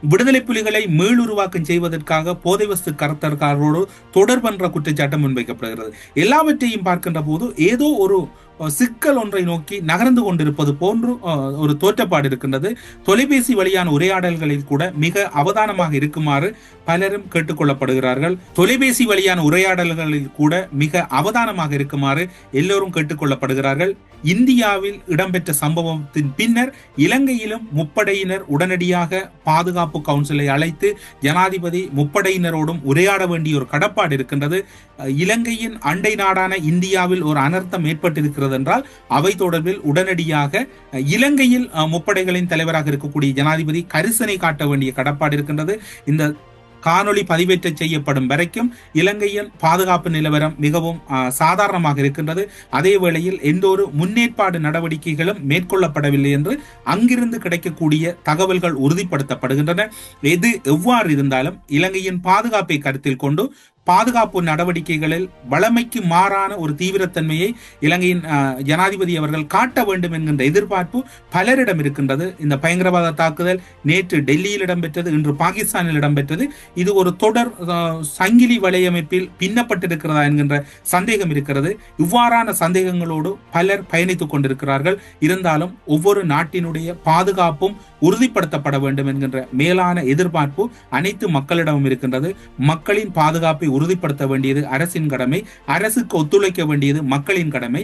விடுதலை புலிகளை மீளுருவாக்கம் செய்வதற்காக போதை வஸ்து கடத்தல்காரரோடு தொடர்பென்ற குற்றச்சாட்டு முன்வைக்கப்படுகிறது. எல்லாவற்றையும் பார்க்கின்ற போது ஏதோ ஒரு சிக்கல் ஒன்றை நோக்கி நகர்ந்து கொண்டிருப்பது போன்று ஒரு தோற்றப்பாடு இருக்கின்றது. தொலைபேசி வழியான உரையாடல்களில் கூட மிக அவதானமாக இருக்குமாறு பலரும் கேட்டுக்கொள்ளப்படுகிறார்கள். தொலைபேசி வழியான உரையாடல்களில் கூட மிக அவதானமாக இருக்குமாறு எல்லோரும் கேட்டுக்கொள்ளப்படுகிறார்கள். இந்தியாவில் இடம்பெற்ற சம்பவத்தின் பின்னர் இலங்கையிலும் முப்படையினர் உடனடியாக பாதுகாப்பு கவுன்சிலை அழைத்து ஜனாதிபதி முப்படையினரோடும் உரையாட வேண்டிய ஒரு கடப்பாடு இருக்கின்றது. இலங்கையின் அண்டை நாடான இந்தியாவில் ஒரு அனர்த்தம் ஏற்பட்டிருக்கிறது என்றால் அவை தொடர்பில் உடனடியாக இலங்கையில் முப்படைகளின் தலைவராக இருக்கக்கூடிய ஜனாதிபதி கரிசனை காட்ட வேண்டிய கடப்பாடு இருக்கின்றது. இந்த காணொளி பதிவேற்ற செய்யப்படும் வரைக்கும் இலங்கையின் பாதுகாப்பு நிலவரம் மிகவும் சாதாரணமாக இருக்கின்றது. அதே வேளையில் எந்த ஒரு முன்னேற்பாடு நடவடிக்கைகளும் மேற்கொள்ளப்படவில்லை என்று அங்கிருந்து கிடைக்கக்கூடிய தகவல்கள் உறுதிப்படுத்தப்படுகின்றன. எது எவ்வாறு இருந்தாலும் இலங்கையின் பாதுகாப்பை கருத்தில் கொண்டு பாதுகாப்பு நடவடிக்கைகளில் வளமைக்கு மாறான ஒரு தீவிரத்தன்மையை இலங்கையின் ஜனாதிபதி அவர்கள் காட்ட வேண்டும் என்கின்ற எதிர்பார்ப்பு பலரிடம் இருக்கின்றது. இந்த பயங்கரவாத தாக்குதல் நேற்று டெல்லியில் இடம்பெற்றது, இன்று பாகிஸ்தானில் இடம்பெற்றது. இது ஒரு தொடர் சங்கிலி வலையமைப்பில் பின்னப்பட்டிருக்கிறதா என்கின்ற சந்தேகம் இருக்கிறது. இவ்வாறான சந்தேகங்களோடு பலர் பயணித்துக் கொண்டிருக்கிறார்கள். இருந்தாலும் ஒவ்வொரு நாட்டினுடைய பாதுகாப்பும் உறுதிப்படுத்தப்பட வேண்டும் என்கின்ற மேலான எதிர்பார்ப்பு அனைத்து மக்களிடமும் இருக்கின்றது. மக்களின் பாதுகாப்பை உறுதிப்படுத்த வேண்டியது அரசின் கடமை, அரசுக்கு ஒத்துழைக்க வேண்டியது மக்களின் கடமை.